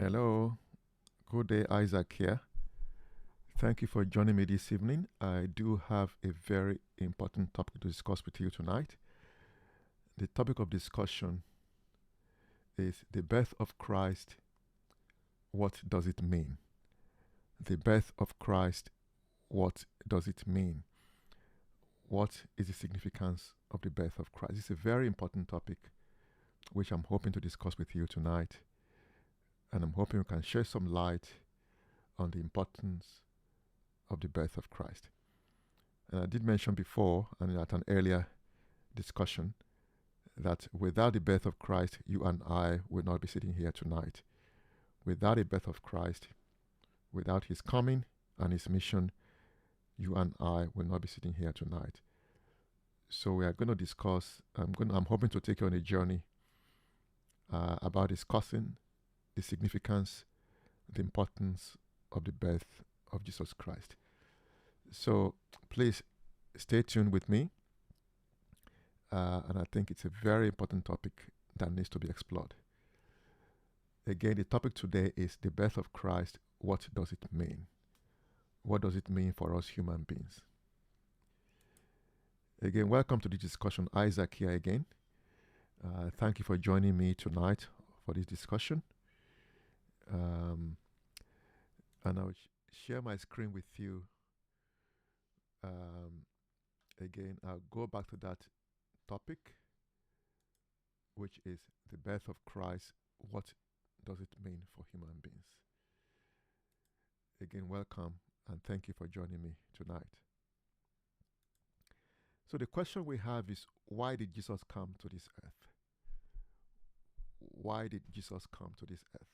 Hello, good day, Isaac here. Thank you for joining me this evening. I do have a very important topic to discuss with you tonight. The topic of discussion is the birth of Christ. What does it mean? The birth of Christ. What does it mean? What is the significance of the birth of Christ? It's a very important topic which I'm hoping to discuss with you tonight. And I'm hoping we can share some light on the importance of the birth of Christ. And I did mention before, and at an earlier discussion, that without the birth of Christ, you and I will not be sitting here tonight. Without the birth of Christ, without his coming and his mission, you and I will not be sitting here tonight. So we are going to discuss, I'm hoping to take you on a journey about discussing the significance, the importance of the birth of Jesus Christ. So please stay tuned with me. And I think it's a very important topic that needs to be explored. Again, the topic today is the birth of Christ. What does it mean? What does it mean for us human beings? Again, welcome to the discussion. Isaac here again. Thank you for joining me tonight for this discussion. And I'll share my screen with you. Again, I'll go back to that topic, which is the birth of Christ. What does it mean for human beings? Again, welcome and thank you for joining me tonight. So the question we have is, why did Jesus come to this earth? Why did Jesus come to this earth?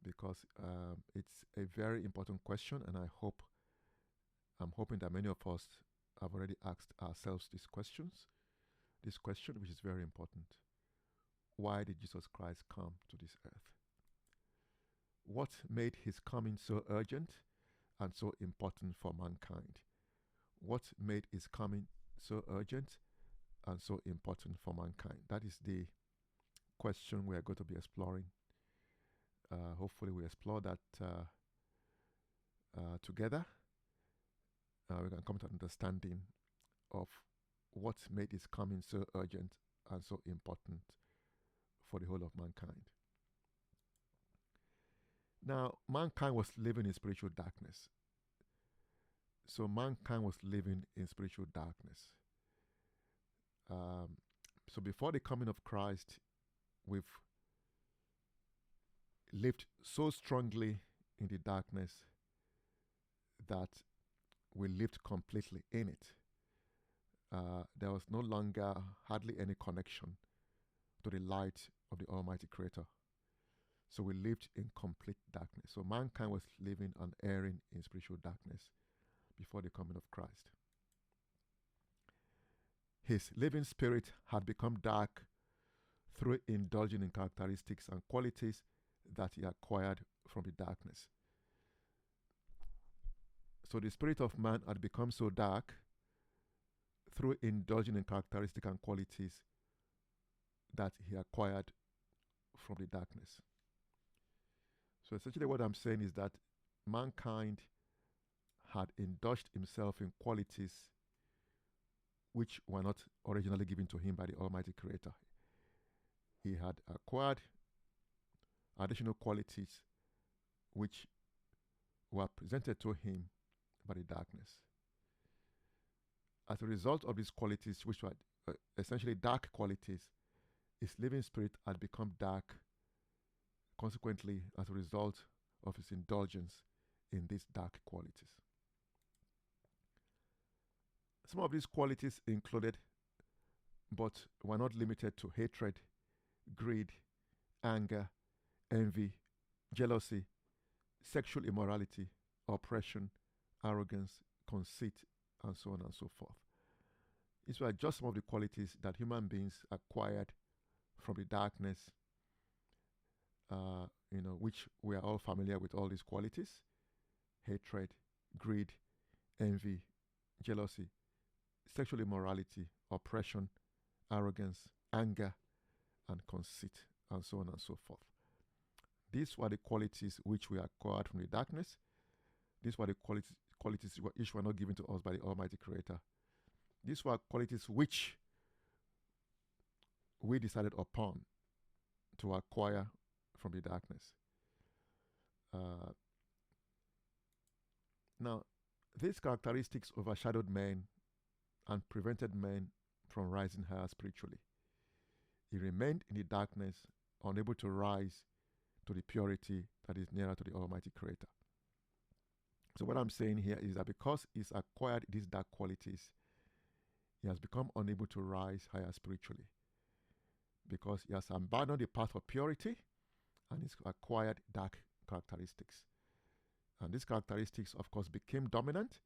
Because it's a very important question, and I'm hoping that many of us have already asked ourselves this question, which is very important. Why did Jesus Christ come to this earth? What made his coming so urgent and so important for mankind? What made his coming so urgent and so important for mankind? That is the question we are going to be exploring. Hopefully we explore that together. We can come to an understanding of what made his coming so urgent and so important for the whole of mankind. Now, mankind was living in spiritual darkness. So mankind was living in spiritual darkness. So before the coming of Christ, we've lived so strongly in the darkness that we lived completely in it. There was no longer hardly any connection to the light of the Almighty Creator. So we lived in complete darkness. So mankind was living and erring in spiritual darkness before the coming of Christ. His living spirit had become dark through indulging in characteristics and qualities that he acquired from the darkness. So the spirit of man had become so dark through indulging in characteristics and qualities that he acquired from the darkness. So essentially what I'm saying is that mankind had indulged himself in qualities which were not originally given to him by the Almighty Creator. He had acquired additional qualities which were presented to him by the darkness. As a result of these qualities, which were essentially dark qualities, his living spirit had become dark, consequently, as a result of his indulgence in these dark qualities. Some of these qualities included, but were not limited to, hatred, greed, anger, envy, jealousy, sexual immorality, oppression, arrogance, conceit, and so on and so forth. These were just some of the qualities that human beings acquired from the darkness, which we are all familiar with all these qualities: hatred, greed, envy, jealousy, sexual immorality, oppression, arrogance, anger, and conceit, and so on and so forth. These were the qualities which we acquired from the darkness. These were the qualities which were not given to us by the Almighty Creator. These were qualities which we decided upon to acquire from the darkness. Now, these characteristics overshadowed men and prevented men from rising higher spiritually. He remained in the darkness, unable to rise to the purity that is nearer to the Almighty Creator. So what I'm saying here is that because he's acquired these dark qualities, he has become unable to rise higher spiritually, because he has abandoned the path of purity and he's acquired dark characteristics. And these characteristics, of course, became dominant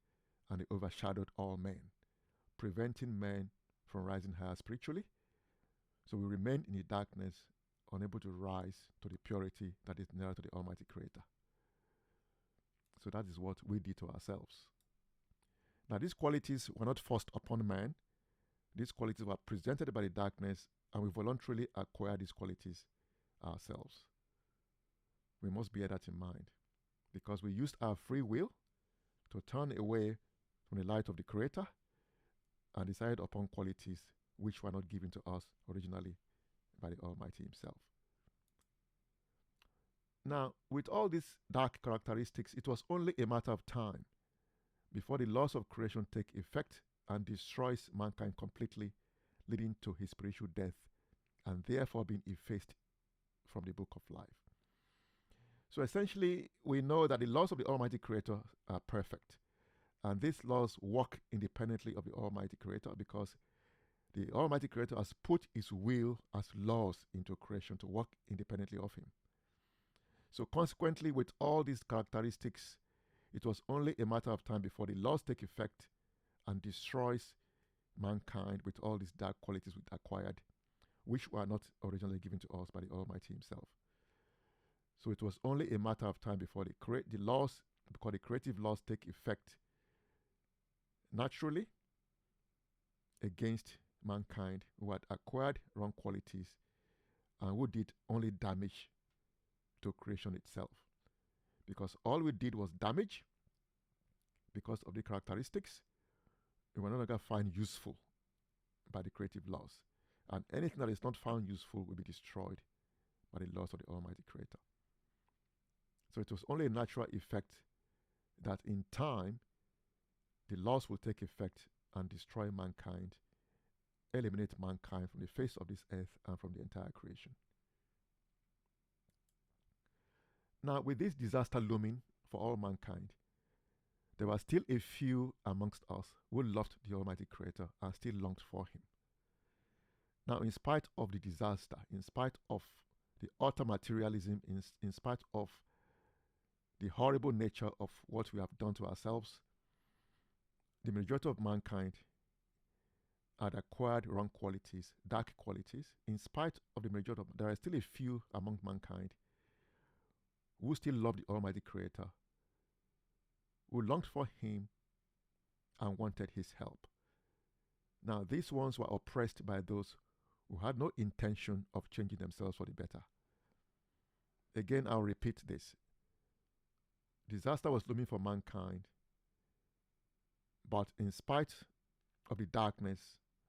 and they overshadowed all men, preventing men from rising higher spiritually. So we remain in the darkness, unable to rise to the purity that is nearer to the Almighty Creator. So that is what we did to ourselves. Now, these qualities were not forced upon man. These qualities were presented by the darkness, and we voluntarily acquired these qualities ourselves. We must bear that in mind, because we used our free will to turn away from the light of the Creator and decided upon qualities which were not given to us originally by the Almighty Himself. Now, with all these dark characteristics, it was only a matter of time before the laws of creation take effect and destroys mankind completely, leading to his spiritual death and therefore being effaced from the book of life. So essentially, we know that the laws of the Almighty Creator are perfect, and these laws work independently of the Almighty Creator, because the Almighty Creator has put His will as laws into creation to work independently of Him. So consequently, with all these characteristics, it was only a matter of time before the laws take effect and destroys mankind with all these dark qualities we acquired, which were not originally given to us by the Almighty Himself. So it was only a matter of time before the creative laws take effect naturally against mankind, who had acquired wrong qualities and who did only damage to creation itself. Because all we did was damage because of the characteristics we were no longer found useful by the creative laws. And anything that is not found useful will be destroyed by the laws of the Almighty Creator. So it was only a natural effect that in time the laws will take effect and destroy mankind, eliminate mankind from the face of this earth and from the entire creation. Now, with this disaster looming for all mankind, there were still a few amongst us who loved the Almighty Creator and still longed for Him. Now, in spite of the disaster, in spite of the utter materialism, in spite of the horrible nature of what we have done to ourselves, the majority of mankind had acquired wrong qualities, dark qualities. In spite of the majority there are still a few among mankind who still love the Almighty Creator, who longed for Him and wanted His help. Now, these ones were oppressed by those who had no intention of changing themselves for the better. Again, I'll repeat this. Disaster was looming for mankind, but in spite of the darkness,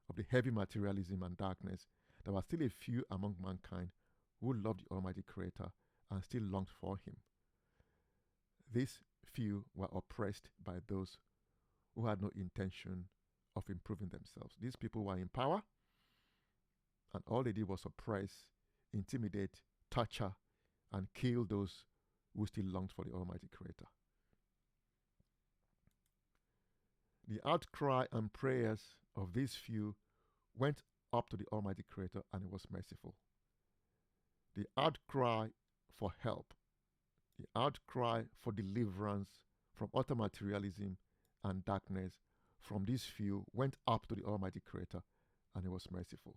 of the heavy materialism and darkness, there were still a few among mankind who loved the Almighty Creator and still longed for Him. These few were oppressed by those who had no intention of improving themselves. These people were in power, and all they did was oppress, intimidate, torture, and kill those who still longed for the Almighty Creator. The outcry and prayers of these few went up to the Almighty Creator, and He was merciful. The outcry for help, the outcry for deliverance from utter materialism and darkness from these few went up to the Almighty Creator, and He was merciful.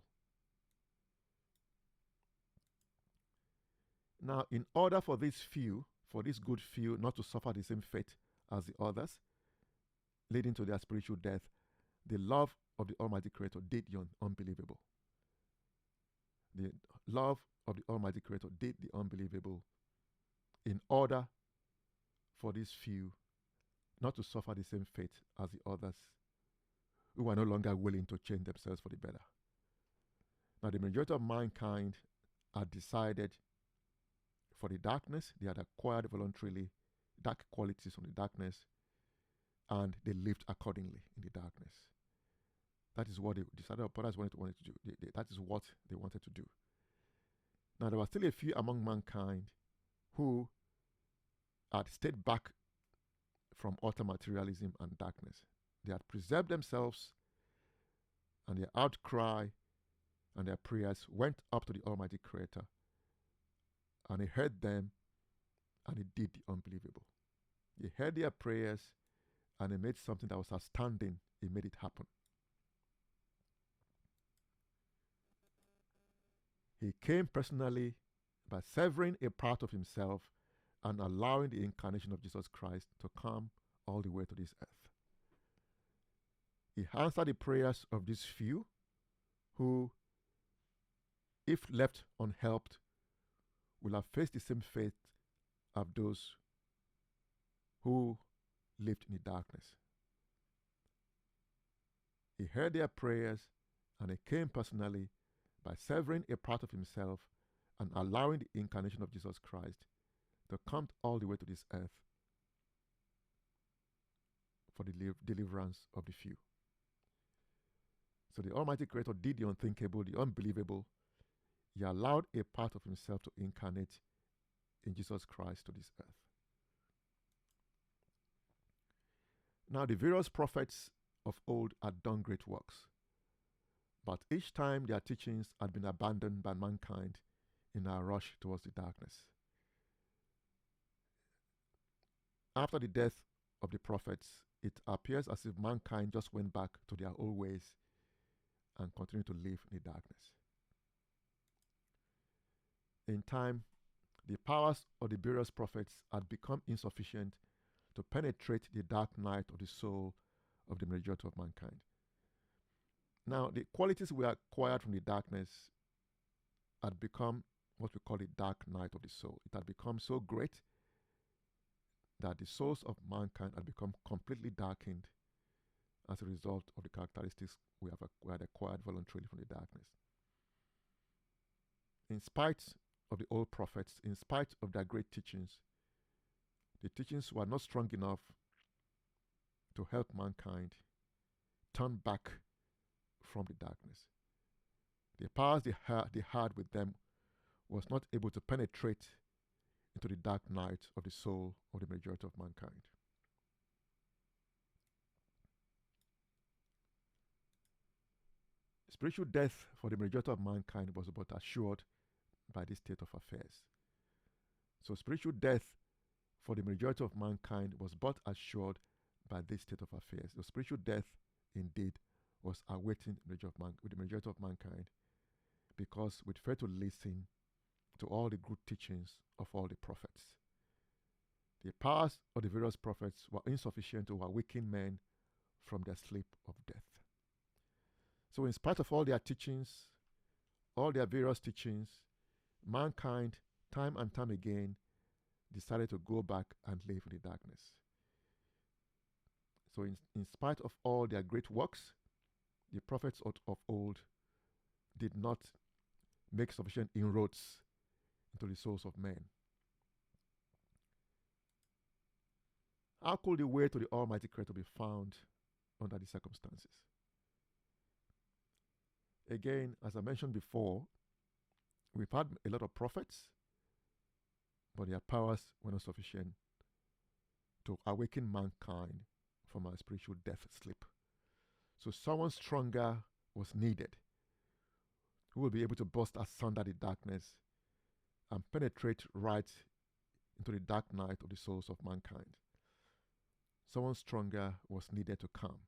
Now, in order for these few, for this good few, not to suffer the same fate as the others, leading to their spiritual death, the love of the Almighty Creator did the unbelievable. The love of the Almighty Creator did the unbelievable in order for these few not to suffer the same fate as the others who are no longer willing to change themselves for the better. Now, the majority of mankind had decided for the darkness. They had acquired voluntarily dark qualities from the darkness, and they lived accordingly in the darkness. That is what they decided. Others wanted to do. That is what they wanted to do. Now, there were still a few among mankind who had stayed back from utter materialism and darkness. They had preserved themselves, and their outcry and their prayers went up to the Almighty Creator, and He heard them, and He did the unbelievable. He heard their prayers, and He made something that was outstanding. He made it happen. He came personally by severing a part of Himself and allowing the incarnation of Jesus Christ to come all the way to this earth. He answered the prayers of these few who, if left unhelped, will have faced the same fate of those who lived in the darkness. He heard their prayers, and He came personally by severing a part of Himself and allowing the incarnation of Jesus Christ to come all the way to this earth for the deliverance of the few. So the Almighty Creator did the unthinkable, the unbelievable. He allowed a part of Himself to incarnate in Jesus Christ to this earth. Now, the various prophets of old had done great works, but each time their teachings had been abandoned by mankind in our rush towards the darkness. After the death of the prophets, it appears as if mankind just went back to their old ways and continued to live in the darkness. In time, the powers of the various prophets had become insufficient to penetrate the dark night of the soul of the majority of mankind. Now, the qualities we acquired from the darkness had become what we call the dark night of the soul. It had become so great that the souls of mankind had become completely darkened as a result of the characteristics we had acquired voluntarily from the darkness. In spite of the old prophets, in spite of their great teachings, the teachings were not strong enough to help mankind turn back from the darkness. The powers they had with them was not able to penetrate into the dark night of the soul of the majority of mankind. Spiritual death for the majority of mankind was but assured by this state of affairs. So spiritual death for the majority of mankind was but assured by this state of affairs. The spiritual death indeed was awaiting the majority of mankind, because we failed to listen to all the good teachings of all the prophets. The powers of the various prophets were insufficient to awaken men from their sleep of death. So in spite of all their teachings, all their various teachings, mankind, time and time again, decided to go back and live in the darkness. So in spite of all their great works, the prophets of old did not make sufficient inroads into the souls of men. How could the way to the Almighty Creator be found under these circumstances? Again, as I mentioned before, we've had a lot of prophets, but their powers were not sufficient to awaken mankind from our spiritual death sleep. So someone stronger was needed, who will be able to bust asunder the darkness and penetrate right into the dark night of the souls of mankind. Someone stronger was needed to come.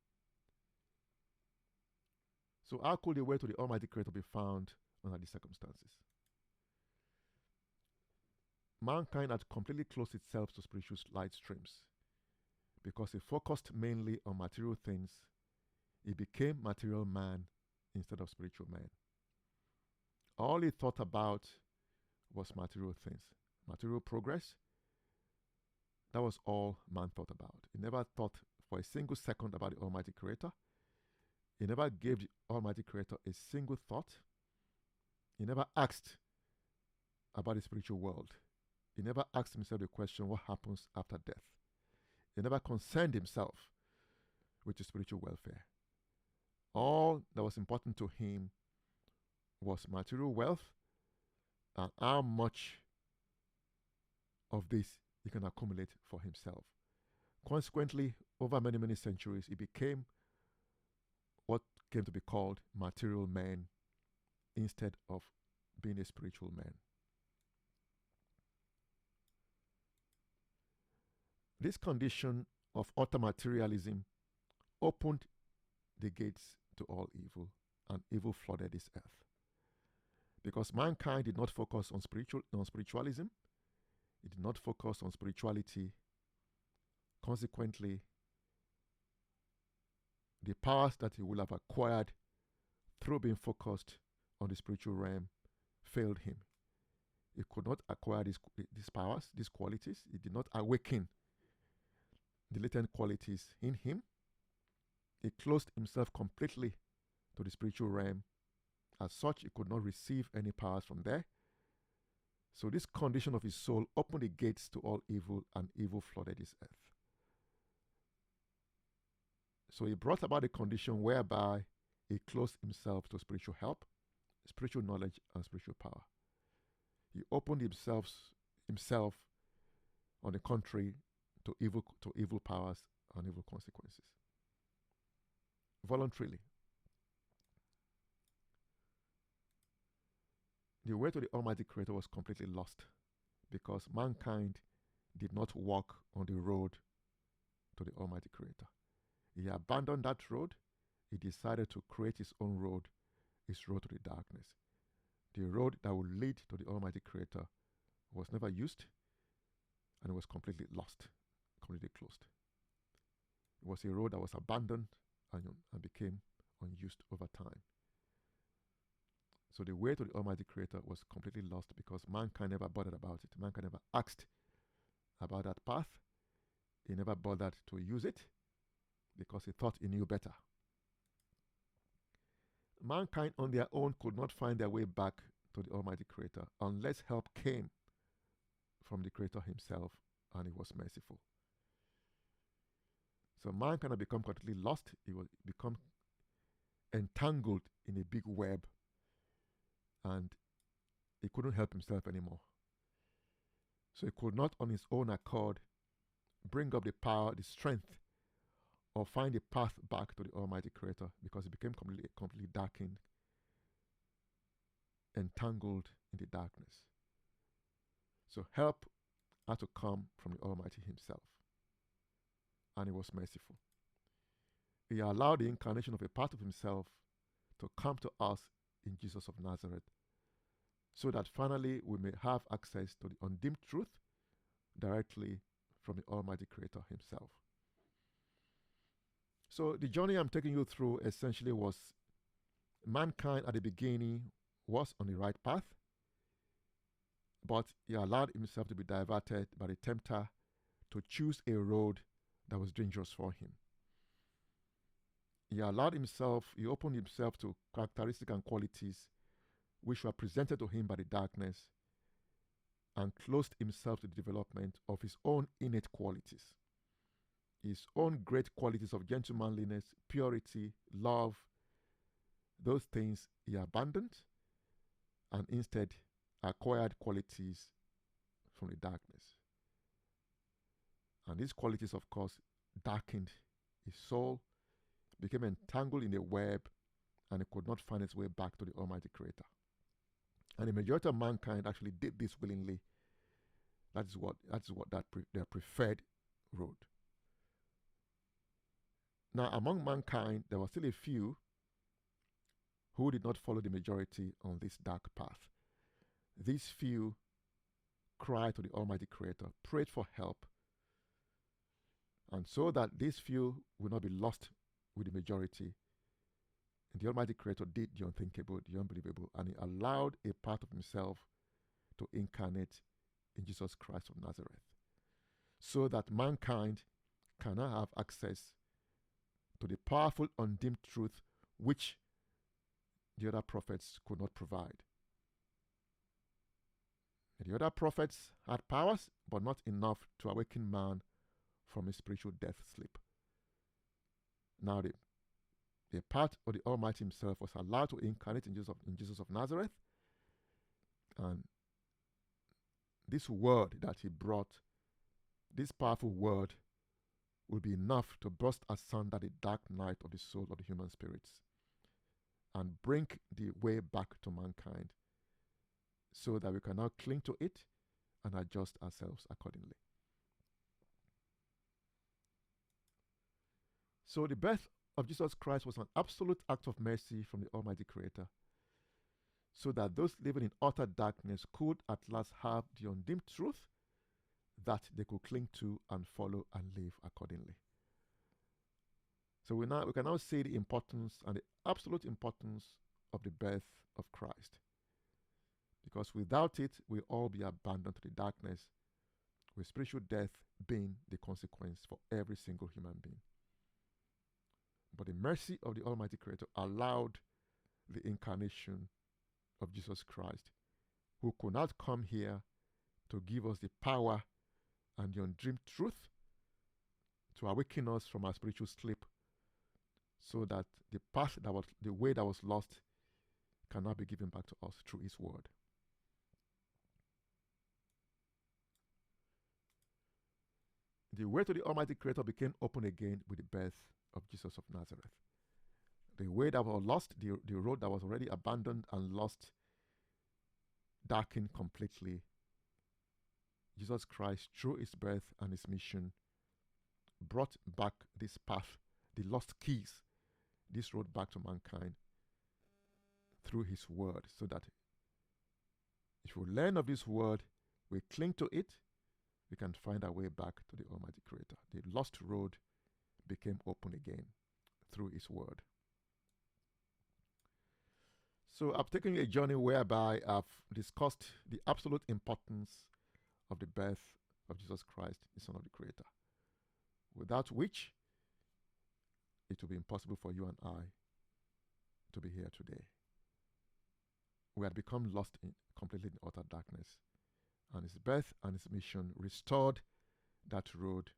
So how could the way to the Almighty Creator be found under these circumstances? Mankind had completely closed itself to spiritual light streams. Because it focused mainly on material things, it became material man instead of spiritual man. All he thought about was material things, material progress, That was all man thought about. He never thought for a single second about the Almighty Creator. He never gave the Almighty Creator a single thought. He never asked about the spiritual world. He never asked himself the question, what happens after death? He never concerned himself with the spiritual welfare. All that was important to him was material wealth and how much of this he can accumulate for himself. Consequently, over many, many centuries, he became what came to be called material man instead of being a spiritual man. This condition of utter materialism opened the gates to all evil, and evil flooded this earth. Because mankind did not focus on spiritualism, it did not focus on spirituality. Consequently, the powers that he would have acquired through being focused on the spiritual realm failed him. He could not acquire these powers, these qualities. He did not awaken the latent qualities in him. He closed himself completely to the spiritual realm. As such, he could not receive any powers from there. So this condition of his soul opened the gates to all evil, and evil flooded his earth. So he brought about a condition whereby he closed himself to spiritual help, spiritual knowledge, and spiritual power. He opened himself, on the contrary, to evil powers and evil consequences. Voluntarily. The way to the Almighty Creator was completely lost because mankind did not walk on the road to the Almighty Creator. He abandoned that road. He decided to create his own road, his road to the darkness. The road that would lead to the Almighty Creator was never used, and it was completely lost, completely closed. It was a road that was abandoned and became unused over time. So the way to the Almighty Creator was completely lost because mankind never bothered about it. Mankind never asked about that path. He never bothered to use it because he thought he knew better. Mankind on their own could not find their way back to the Almighty Creator unless help came from the Creator himself, and he was merciful. So mankind had become completely lost. He was become entangled in a big web, and he couldn't help himself anymore. So he could not on his own accord bring up the power, the strength, or find a path back to the Almighty Creator because he became completely darkened, entangled in the darkness. So help had to come from the Almighty himself, and he was merciful. He allowed the incarnation of a part of himself to come to us in Jesus of Nazareth, so that finally we may have access to the undimmed truth directly from the Almighty Creator himself. So the journey I'm taking you through essentially was mankind at the beginning was on the right path, but he allowed himself to be diverted by the tempter to choose a road that was dangerous for him. He opened himself to characteristics and qualities which were presented to him by the darkness, and closed himself to the development of his own innate qualities. His own great qualities of gentlemanliness, purity, love, those things he abandoned and instead acquired qualities from the darkness. And these qualities, of course, darkened his soul, became entangled in a web, and it could not find its way back to the Almighty Creator. And the majority of mankind actually did this willingly. That's their preferred road. Now, among mankind, there were still a few who did not follow the majority on this dark path. These few cried to the Almighty Creator, prayed for help, and so that these few will not be lost with the majority, the Almighty Creator did the unthinkable, the unbelievable, and he allowed a part of himself to incarnate in Jesus Christ of Nazareth. so that mankind cannot have access to the powerful, undimmed truth which the other prophets could not provide. The other prophets had powers, but not enough to awaken man from his spiritual death sleep. Now, the part of the Almighty Himself was allowed to incarnate in Jesus of Nazareth, and this word that He brought, this powerful word, will be enough to burst asunder the dark night of the soul of the human spirits and bring the way back to mankind, so that we can now cling to it and adjust ourselves accordingly. So the birth of Jesus Christ was an absolute act of mercy from the Almighty Creator, so that those living in utter darkness could at last have the undimmed truth that they could cling to and follow and live accordingly. So we can now see the importance and the absolute importance of the birth of Christ, because without it we'll all be abandoned to the darkness, with spiritual death being the consequence for every single human being. But the mercy of the Almighty Creator allowed the incarnation of Jesus Christ, who could not come here to give us the power and the undreamed truth to awaken us from our spiritual sleep, so that the way that was lost cannot be given back to us through His word. The way to the Almighty Creator became open again with the birth of Jesus of Nazareth. The way that was lost, the road that was already abandoned and lost, darkened completely. Jesus Christ, through His birth and His mission, brought back this path, the lost keys, this road back to mankind through His word, so that if we learn of this word, we cling to it, we can find our way back to the Almighty Creator. The lost road became open again through His word. So I've taken a journey whereby I've discussed the absolute importance of the birth of Jesus Christ, the Son of the Creator, without which it will be impossible for you and I to be here today. We had become lost completely in utter darkness, and His birth and His mission restored that road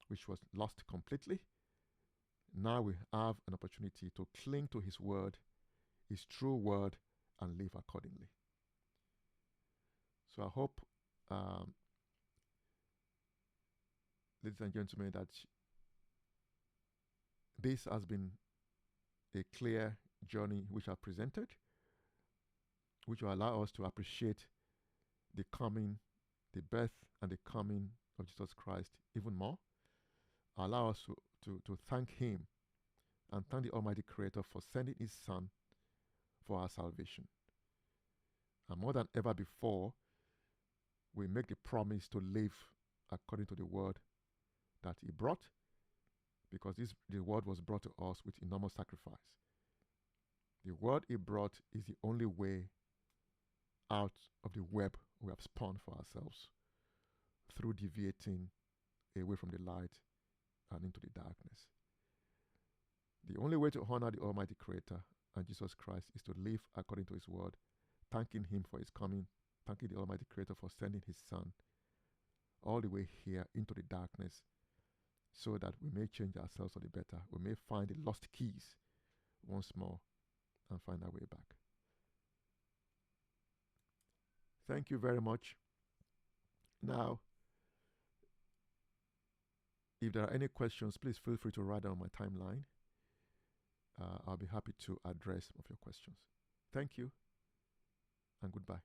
which was lost completely. Now we have an opportunity to cling to His word, His true word, and live accordingly. So I hope, ladies and gentlemen, that this has been a clear journey which I've presented, which will allow us to appreciate the birth and the coming of Jesus Christ even more. Allow us to thank Him and thank the Almighty Creator for sending His Son for our salvation. And more than ever before, we make the promise to live according to the word that He brought, because the word was brought to us with enormous sacrifice. The word He brought is the only way out of the web we have spun for ourselves through deviating away from the light and into the darkness. The only way to honor the Almighty Creator and Jesus Christ is to live according to His word, thanking Him for His coming, thanking the Almighty Creator for sending His Son all the way here into the darkness, so that we may change ourselves for the better. We may find the lost keys once more and find our way back. Thank you very much. Now, if there are any questions, please feel free to write down my timeline. I'll be happy to address some of your questions. Thank you, and goodbye.